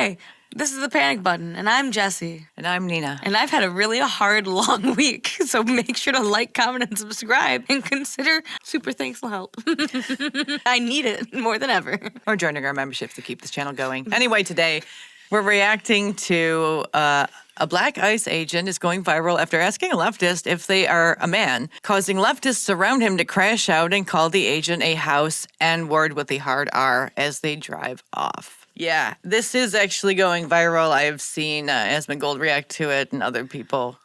Hi, this is the Panic Button, and I'm Jesse. And I'm Nina. And I've had a really hard, long week, so make sure to like, comment, and subscribe, and consider super thanks will help. I need it more than ever. Or joining our memberships to keep this channel going. Anyway, today we're reacting to a black ICE agent is going viral after asking a leftist if they are a man, causing leftists around him to crash out and call the agent a house N-word with the hard R as they drive off. Yeah, this is actually going viral. I've seen Asmongold react to it and other people.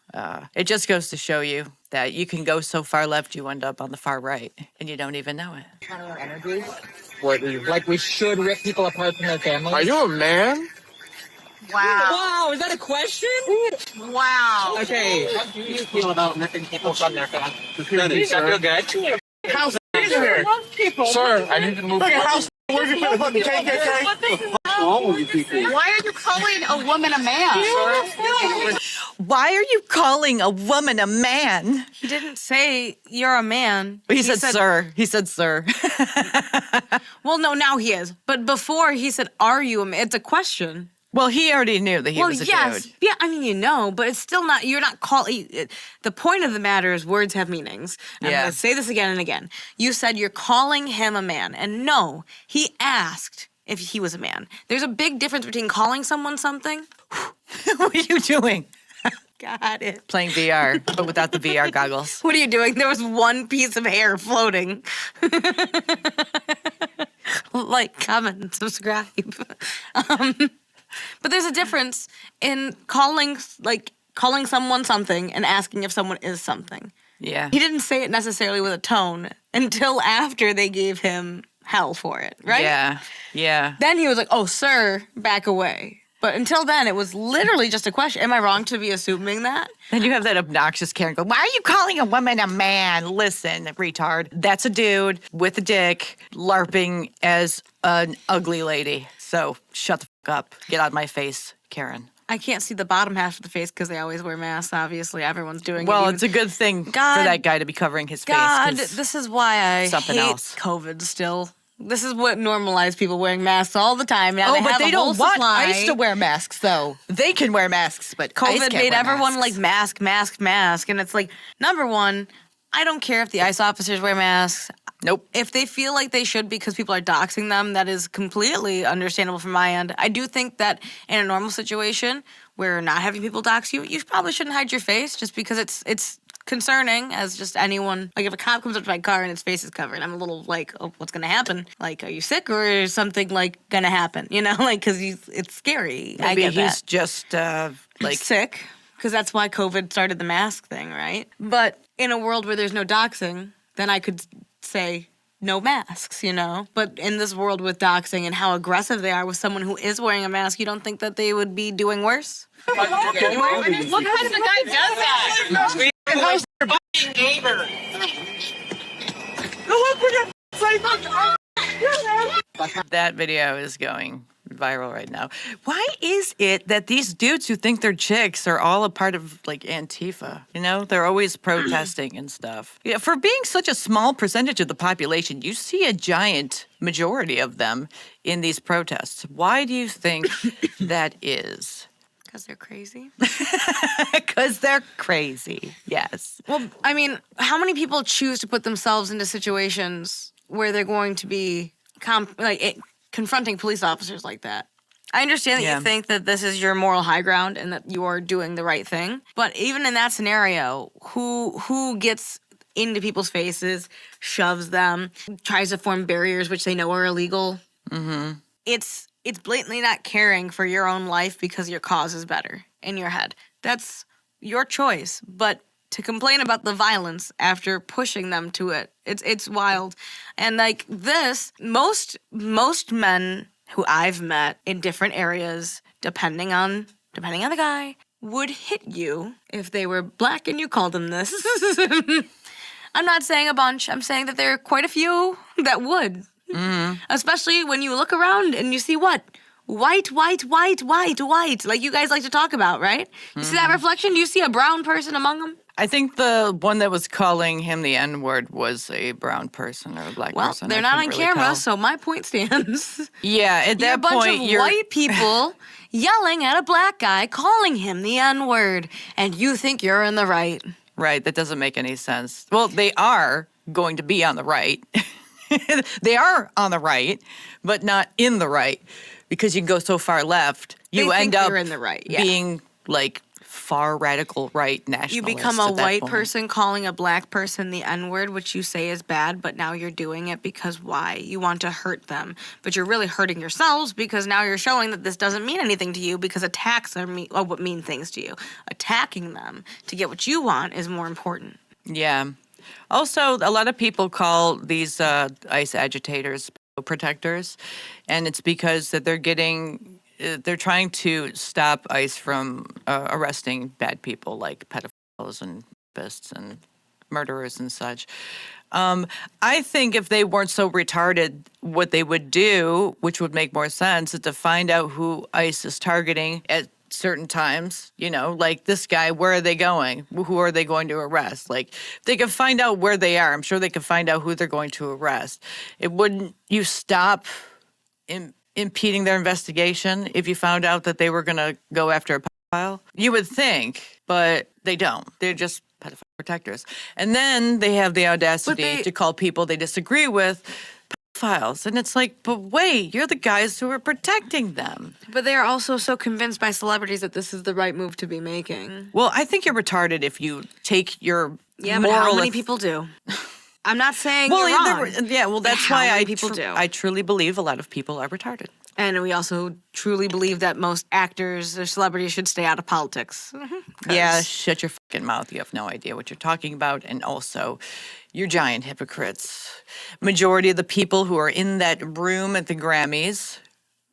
It just goes to show you that you can go so far left, you end up on the far right, and you don't even know it. Kind of energy. Like we should rip people apart from their families. Are you a man? Wow, is that a question? Wow. Okay. How do you feel about ripping people from their families? I feel good. House here. Sir, I need to move. House. Where's your fucking KKK? What's wrong with you people? Why are you calling a woman a man? Why are you calling a woman a man? He didn't say you're a man. He said sir. He said sir. Well, no, now he is. But before he said, are you a man? It's a question. Well, he already knew that he was a dude. Yeah, I mean, you know, but it's still not, you're not calling, the point of the matter is words have meanings. I'm going to say this again and again. You said you're calling him a man, and no, he asked if he was a man. There's a big difference between calling someone something. What are you doing? Got it. Playing VR, but without the VR goggles. What are you doing? There was one piece of hair floating. Like, comment, and subscribe. But there's a difference in calling someone something and asking if someone is something. Yeah. He didn't say it necessarily with a tone until after they gave him hell for it, right? Yeah. Yeah. Then he was like, oh, sir, back away. But until then, it was literally just a question. Am I wrong to be assuming that? Then you have that obnoxious Karen go, why are you calling a woman a man? Listen, retard. That's a dude with a dick LARPing as an ugly lady. So shut the fuck up. Get out of my face, Karen. I can't see the bottom half of the face because they always wear masks, obviously. Everyone's doing it. Well, it's a good thing for that guy to be covering his face. God, this is why I something hate else. COVID still. This is what normalized people wearing masks all the time. Now but they don't want supply. ICE to wear masks, though. They can wear masks, but ICE COVID can't made wear everyone masks. like mask. And it's like, number one, I don't care if the ICE officers wear masks. Nope. If they feel like they should because people are doxing them, that is completely understandable from my end. I do think that in a normal situation where not having people dox you, you probably shouldn't hide your face just because it's concerning as just anyone. Like if a cop comes up to my car and his face is covered, I'm a little like, oh, what's gonna happen? Like, are you sick or is something like gonna happen? You know, like because it's scary. Maybe I get he's that. just like sick because that's why COVID started the mask thing, right? But in a world where there's no doxing, then I could say no masks, you know? But in this world with doxing and how aggressive they are with someone who is wearing a mask, you don't think that they would be doing worse? What kind of a guy does that? How's your fucking neighbor? that video is going viral right now. Why is it that these dudes who think they're chicks are all a part of like Antifa? You know, they're always protesting and stuff. Yeah, for being such a small percentage of the population, you see a giant majority of them in these protests. Why do you think that is? Because they're crazy. Because they're crazy, yes. Well, I mean, how many people choose to put themselves into situations where they're going to be confronting police officers like that? I understand that you think that this is your moral high ground and that you are doing the right thing. But even in that scenario, who gets into people's faces, shoves them, tries to form barriers which they know are illegal? Mm-hmm. It's blatantly not caring for your own life because your cause is better in your head. That's your choice. But to complain about the violence after pushing them to it, it's wild. And like this, most men who I've met in different areas, depending on the guy, would hit you if they were black and you called them this. I'm not saying a bunch. I'm saying that there are quite a few that would. Mm-hmm. Especially when you look around and you see what? White. Like you guys like to talk about, right? You see that reflection? Do you see a brown person among them? I think the one that was calling him the N-word was a brown person or a black Well, person. they're I not on couldn't really camera, tell. so my point stands. Yeah, at You're a that bunch point, of you're white people yelling at a black guy, calling him the N-word, and you think you're in the right. right. That doesn't make any sense. Well, they are going to be on the right. They are on the right, but not in the right, because you can go so far left, you They end think up they're in the right, yeah. being like far radical right nationalist. You become a at that white point. person calling a black person the N-word, which you say is bad, but now you're doing it because why? You want to hurt them, but you're really hurting yourselves because now you're showing that this doesn't mean anything to you because attacks are what mean things to you. Attacking them to get what you want is more important. Yeah. Also, a lot of people call these ICE agitators protectors, and it's because that they're trying to stop ICE from arresting bad people like pedophiles and rapists and murderers and such. I think if they weren't so retarded, what they would do, which would make more sense, is to find out who ICE is targeting at certain times, like this guy, where are they going? Who are they going to arrest? Like, if they could find out where they are, I'm sure they could find out who they're going to arrest. You stop impeding their investigation if you found out that they were going to go after a pedophile? You would think, but they don't. They're just pedophile protectors. And then they have the audacity to call people they disagree with pedophiles. And it's like, but wait, you're the guys who are protecting them. But they are also so convinced by celebrities that this is the right move to be making. Well, I think you're retarded if you take your Yeah, but how many people do? I'm not saying you're wrong. That's How why many people do? I truly believe a lot of people are retarded. And we also truly believe that most actors or celebrities should stay out of politics. Yeah, shut your fucking mouth. You have no idea what you're talking about. And also, you're giant hypocrites. Majority of the people who are in that room at the Grammys,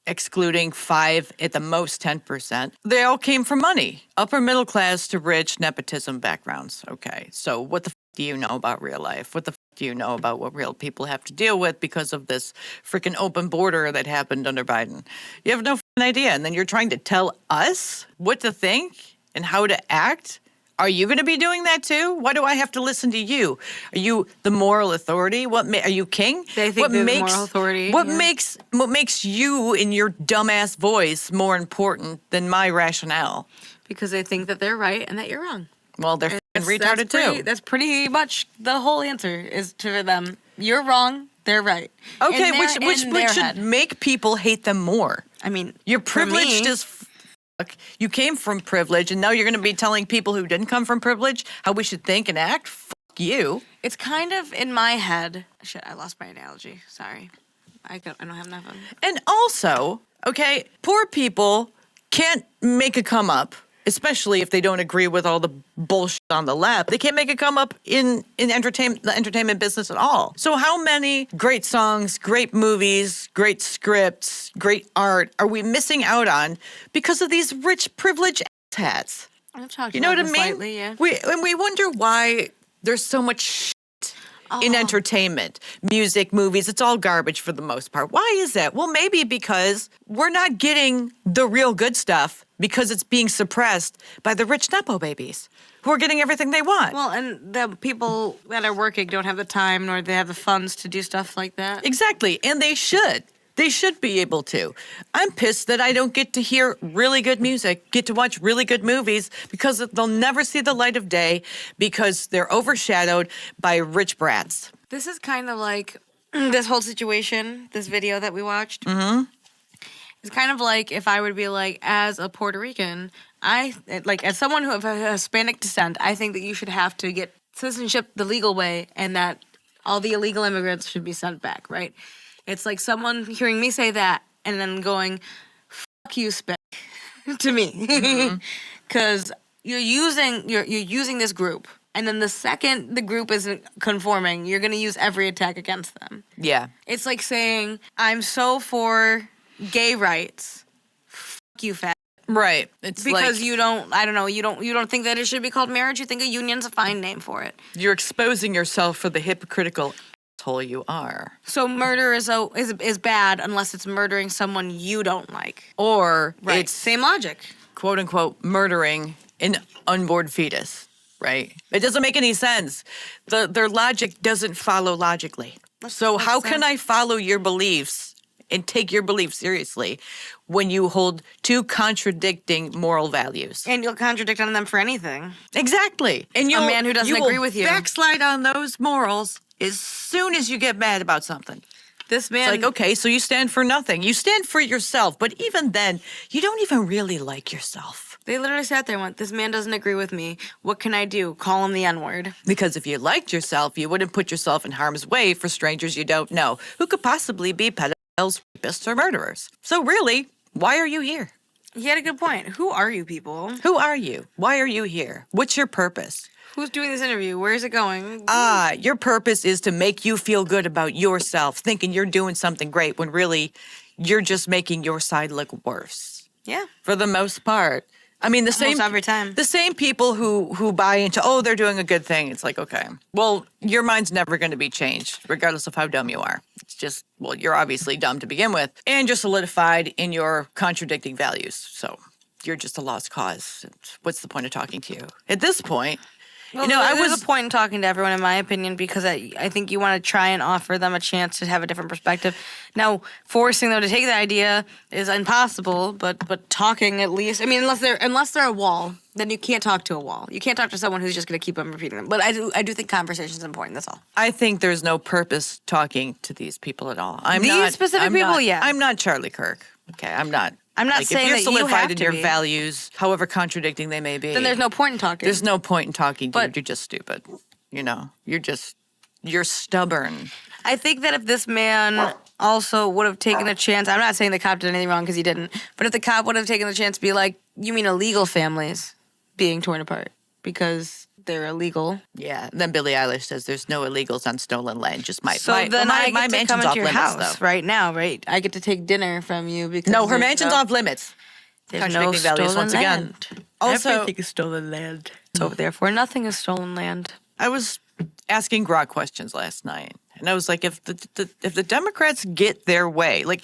excluding 5, at the most 10%, they all came from money. Upper middle class to rich nepotism backgrounds. Okay, so what the do you know about real life? What the do you know about what real people have to deal with because of this freaking open border that happened under Biden? You have no idea. And then you're trying to tell us what to think and how to act? Are you going to be doing that too? Why do I have to listen to you? Are you the moral authority? Are you king? They think they're the moral authority. What makes you in your dumbass voice more important than my rationale? Because they think that they're right and that you're wrong. Well, they're retarded too. That's pretty much the whole answer is to them. You're wrong. They're right. Okay, which should make people hate them more. I mean, you're privileged as fuck. You came from privilege, and now you're going to be telling people who didn't come from privilege how we should think and act. Fuck you. It's kind of in my head. Shit, I lost my analogy. Sorry, I don't have nothing. And also, okay, poor people can't make a come up. Especially if they don't agree with all the bullshit on the left. They can't make it come up in the entertainment business at all. So how many great songs, great movies, great scripts, great art are we missing out on because of these rich privileged hats? I've talked you know about what I this mean? Lately, yeah. We wonder why there's so much shit in entertainment, music, movies. It's all garbage for the most part. Why is that? Well, maybe because we're not getting the real good stuff because it's being suppressed by the rich Nepo babies who are getting everything they want. Well, and the people that are working don't have the time nor they have the funds to do stuff like that. Exactly, and they should. They should be able to. I'm pissed that I don't get to hear really good music, get to watch really good movies, because they'll never see the light of day because they're overshadowed by rich brats. This is kind of like this whole situation, this video that we watched. Mm-hmm. It's kind of like if I would be like, as a Puerto Rican, as someone who of Hispanic descent, I think that you should have to get citizenship the legal way and that all the illegal immigrants should be sent back, right? It's like someone hearing me say that and then going, "Fuck you, Spick," to me, because you're using this group, and then the second the group isn't conforming, you're gonna use every attack against them. Yeah, it's like saying, "I'm so for gay rights." Fuck you, fat. Right. It's because like, you don't think that it should be called marriage. You think a union's a fine name for it. You're exposing yourself for the hypocritical asshole you are. So murder is bad unless it's murdering someone you don't like. Or right. It's same logic. Quote unquote murdering an unborn fetus. right? It doesn't make any sense. Their logic doesn't follow logically. So how can I follow your beliefs and take your beliefs seriously when you hold two contradicting moral values? And you'll contradict on them for anything. Exactly. And A man who doesn't agree with you. backslide on those morals as soon as you get mad about something. This man... It's like, okay, so you stand for nothing. You stand for yourself. But even then, you don't even really like yourself. They literally sat there and went, this man doesn't agree with me. What can I do? Call him the N-word. Because if you liked yourself, you wouldn't put yourself in harm's way for strangers you don't know, who could possibly be pedophiles, rapists, or murderers. So really, why are you here? He had a good point. Who are you people? Who are you? Why are you here? What's your purpose? Who's doing this interview? Where is it going? Your purpose is to make you feel good about yourself, thinking you're doing something great when really you're just making your side look worse. Yeah. For the most part. I mean, Almost every time. The same people who buy into, oh, they're doing a good thing. It's like, okay, well, your mind's never going to be changed, regardless of how dumb you are. It's just, well, you're obviously dumb to begin with, and you're solidified in your contradicting values. So you're just a lost cause. What's the point of talking to you? At this point, Well, there's a point in talking to everyone, in my opinion, because I think you want to try and offer them a chance to have a different perspective. Now, forcing them to take the idea is impossible, but talking at least. I mean, unless they're a wall, then you can't talk to a wall. You can't talk to someone who's just going to keep on repeating them. But I do think conversation is important. That's all. I think there's no purpose talking to these people at all. I'm not Charlie Kirk. Okay, I'm not. I'm not saying if that you're you solidified have in to your be. values, however contradicting they may be. Then there's no point in talking. There's no point in talking to you. But- You're just stupid. You know, you're stubborn. I think that if this man also would have taken a chance, I'm not saying the cop did anything wrong because he didn't, but if the cop would have taken the chance to be like, you mean illegal families being torn apart because they're illegal. Yeah. Then Billie Eilish says there's no illegals on stolen land. Just my So my, then my, I get my to mansion's come into off your limits, house though. right now, right? I get to take dinner from you because No, her there's mansion's off limits. There's no Contradicting values stolen once again. land. Also- Everything is stolen land. So therefore, nothing is stolen land. I was asking Grok questions last night, and I was like, if the Democrats get their way, like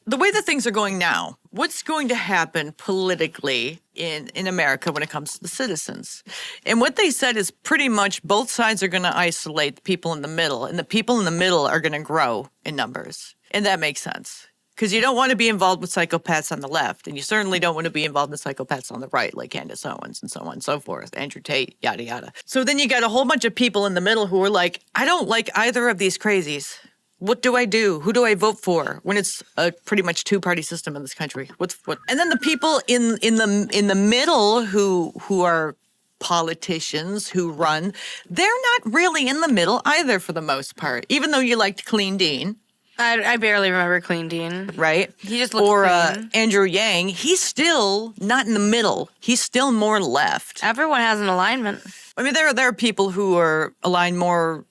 the way that things are going now, what's going to happen politically in America when it comes to the citizens? And what they said is pretty much both sides are going to isolate the people in the middle, and the people in the middle are going to grow in numbers, and that makes sense. Because you don't want to be involved with psychopaths on the left, and you certainly don't want to be involved with psychopaths on the right, like Candace Owens and so on and so forth, Andrew Tate, yada, yada. So then you got a whole bunch of people in the middle who are like, I don't like either of these crazies. What do I do? Who do I vote for when it's a pretty much two-party system in this country? What? And then the people in the middle who are politicians who run, they're not really in the middle either for the most part, even though you liked Clean Dean. I barely remember Clean Dean. Right? He just looked or clean. Andrew Yang, he's still not in the middle. He's still more left. Everyone has an alignment. I mean, there are people who are aligned more,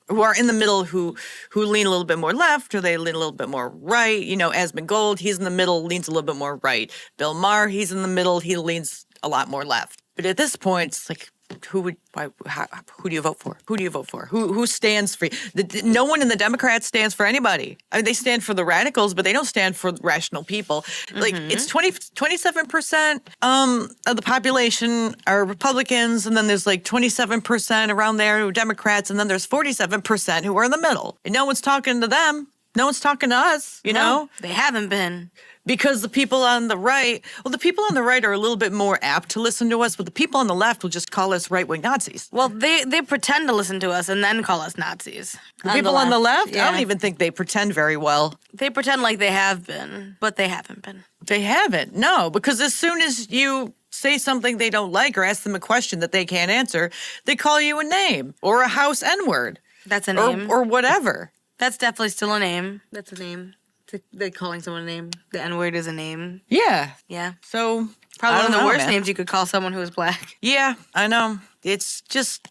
who are in the middle, who lean a little bit more left, or they lean a little bit more right. You know, Asmund Gold, he's in the middle, leans a little bit more right. Bill Maher, he's in the middle, he leans a lot more left. But at this point, it's like, who do you vote for? Who do you vote for? Who stands for you? No one in the Democrats stands for anybody. I mean, they stand for the radicals, but they don't stand for rational people. Like, it's 27% of the population are Republicans, and then there's like 27% around there who are Democrats, and then there's 47% who are in the middle. And no one's talking to them. No one's talking to us, you know? They haven't been. Because the people on the right, well, the people on the right are a little bit more apt to listen to us, but the people on the left will just call us right-wing Nazis. Well, they pretend to listen to us and then call us Nazis. The people on the left, yeah. I don't even think they pretend very well. They pretend like they have been, but they haven't been. They haven't, no, because as soon as you say something they don't like or ask them a question that they can't answer, they call you a name or a house N-word. That's a name. Or whatever. That's definitely still a name. That's a name. They're calling someone a name. The N-word is a name. Yeah. Yeah. So, Probably I one of don't the know, worst man. names you could call someone who is black. Yeah, I know. It's just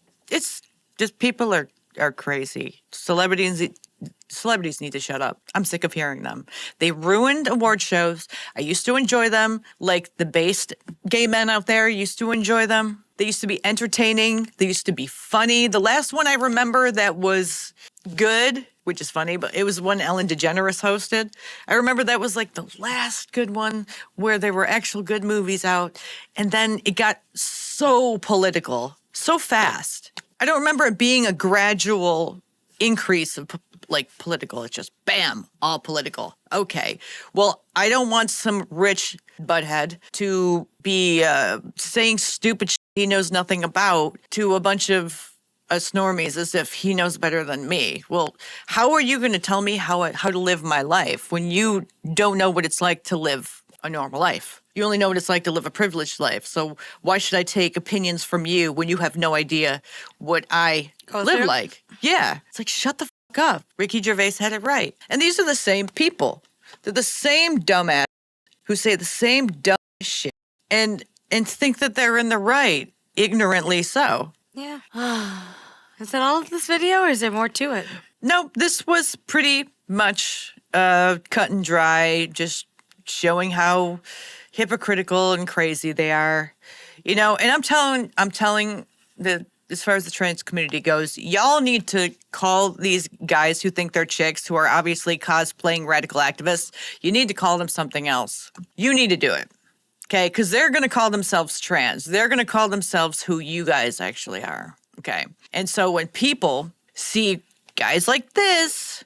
people are crazy. Celebrities need to shut up. I'm sick of hearing them. They ruined award shows. I used to enjoy them. Like the based gay men out there used to enjoy them. They used to be entertaining. They used to be funny. The last one I remember that was good, which is funny, but it was one Ellen DeGeneres hosted. I remember that was like the last good one where there were actual good movies out. And then it got so political so fast. I don't remember it being a gradual increase of political. It's just bam, all political. Okay. Well, I don't want some rich butthead to be saying stupid shit he knows nothing about to a bunch of us normies as if he knows better than me. Well, how are you going to tell me how to live my life when you don't know what it's like to live a normal life? You only know what it's like to live a privileged life. So why should I take opinions from you when you have no idea what I live like? Yeah. It's like, shut the fuck up. Ricky Gervais had it right. And these are the same people. They're the same dumbass who say the same dumb shit and think that they're in the right, ignorantly so. Yeah. Is that all of this video or is there more to it? No, this was pretty much cut and dry, just showing how hypocritical and crazy they are. And I'm telling that as far as the trans community goes, y'all need to call these guys who think they're chicks, who are obviously cosplaying radical activists, you need to call them something else. You need to do it. Okay? Because they're going to call themselves trans. They're going to call themselves who you guys actually are. Okay? And so when people see guys like this,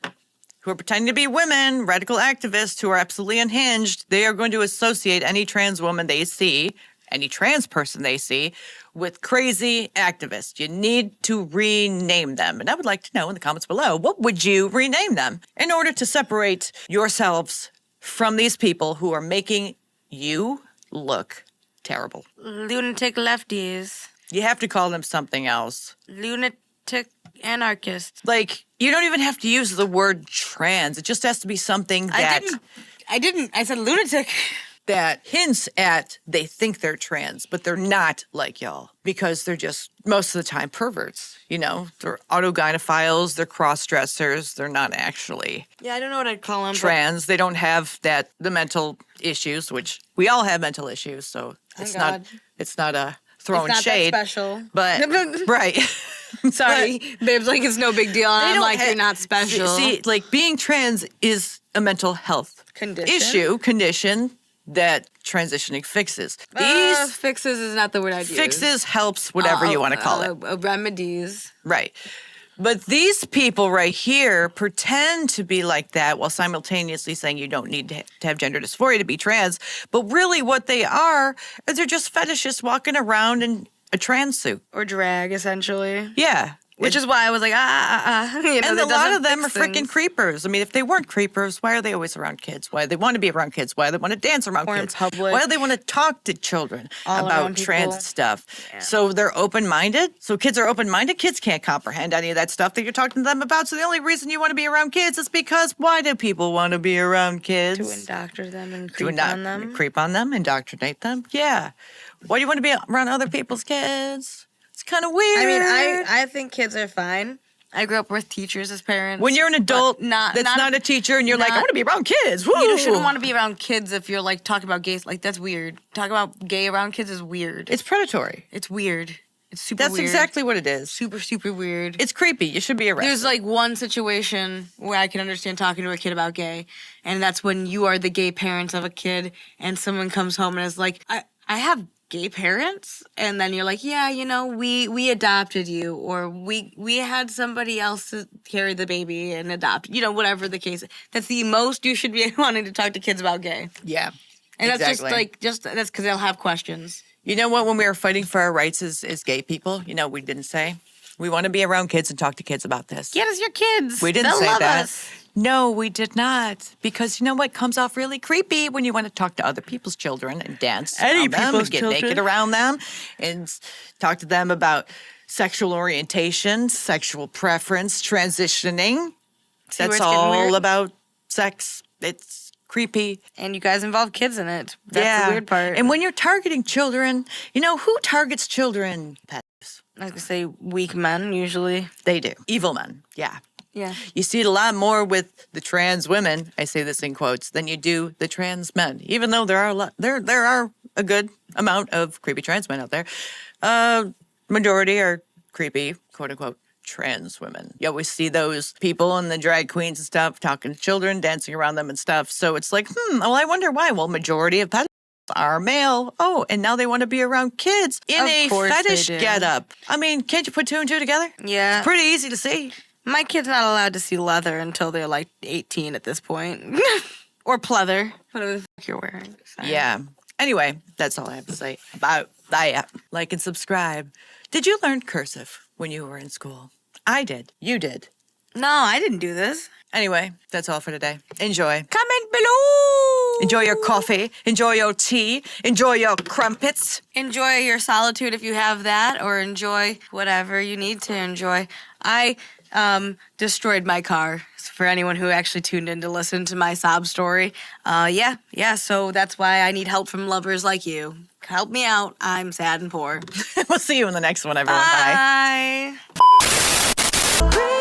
who are pretending to be women, radical activists who are absolutely unhinged, they are going to associate any trans woman they see, any trans person they see, with crazy activists. You need to rename them. And I would like to know in the comments below, what would you rename them in order to separate yourselves from these people who are making you look terrible? Lunatic lefties. You have to call them something else. Lunatic anarchists. Like, you don't even have to use the word trans. It just has to be something that... I didn't. I said lunatic. That hints at they think they're trans, but they're not like y'all because they're just, most of the time, perverts. They're autogynephiles, they're cross-dressers, they're not actually Yeah, I don't know what I'd call them. trans. They don't have the mental issues, which we all have mental issues, so it's not a throwing it's not shade. That special. But, right. Sorry, babes, like it's no big deal. I'm like, you're not special. See, like being trans is a mental health condition that transitioning fixes. These fixes is not the word I'd use. Fixes helps, whatever you want to call it. Remedies. Right. But these people right here pretend to be like that while simultaneously saying you don't need to have gender dysphoria to be trans. But really what they are is they're just fetishists walking around in a trans suit. Or drag, essentially. Yeah. Which is why I was like, And a lot of them are freaking creepers. I mean, if they weren't creepers, why are they always around kids? Why do they want to be around kids? Why do they want to dance around kids? In public. Why do they want to talk to children about trans stuff? Yeah. So they're open-minded. So kids are open-minded. Kids can't comprehend any of that stuff that you're talking to them about. So the only reason you want to be around kids is because why do people want to be around kids? To indoctrinate them and creep on them. Creep on them, indoctrinate them. Yeah. Why do you want to be around other people's kids? It's kind of weird. I mean, I think kids are fine. I grew up with teachers as parents. When you're an adult that's not a teacher and you're like, I want to be around kids. Woo! You shouldn't want to be around kids if you're like talking about gays. Like, that's weird. Talking about gay around kids is weird. It's predatory. It's weird. It's super weird. That's exactly what it is. Super, super weird. It's creepy. You should be arrested. There's like one situation where I can understand talking to a kid about gay, and that's when you are the gay parents of a kid and someone comes home and is like, I have gay parents, and then you're like, yeah, we adopted you, or we had somebody else to carry the baby and adopt, whatever the case. That's the most you should be wanting to talk to kids about gay. Yeah, and exactly. That's that's because they'll have questions. You know what? When we were fighting for our rights as gay people, we didn't say we want to be around kids and talk to kids about this. Get us your kids. We didn't say love that. Us. No, we did not. Because you know what comes off really creepy when you want to talk to other people's children and dance around them and get naked around them and talk to them about sexual orientation, sexual preference, transitioning. That's all about sex. It's creepy. And you guys involve kids in it. That's the weird part. And when you're targeting children, who targets children? Pets. I was going to say weak men, usually. They do. Evil men. Yeah. Yeah. You see it a lot more with the trans women, I say this in quotes, than you do the trans men. Even though there are a good amount of creepy trans men out there. Majority are creepy, quote unquote, trans women. You always see those people and the drag queens and stuff talking to children, dancing around them and stuff. So it's like, well, I wonder why. Well, majority of pedophiles are male. Oh, and now they want to be around kids in Of a course they fetish do. getup. I mean, can't you put two and two together? Yeah. Pretty easy to see. My kid's not allowed to see leather until they're like 18 at this point. Or pleather. Whatever the fuck you're wearing. Sorry. Yeah. Anyway, that's all I have to say about that. Like and subscribe. Did you learn cursive when you were in school? I did. You did. No, I didn't do this. Anyway, that's all for today. Enjoy. Comment below. Enjoy your coffee. Enjoy your tea. Enjoy your crumpets. Enjoy your solitude if you have that, or enjoy whatever you need to enjoy. I destroyed my car for anyone who actually tuned in to listen to my sob story. Yeah, so that's why I need help from lovers like you. Help me out. I'm sad and poor. We'll see you in the next one, everyone. Bye. Bye.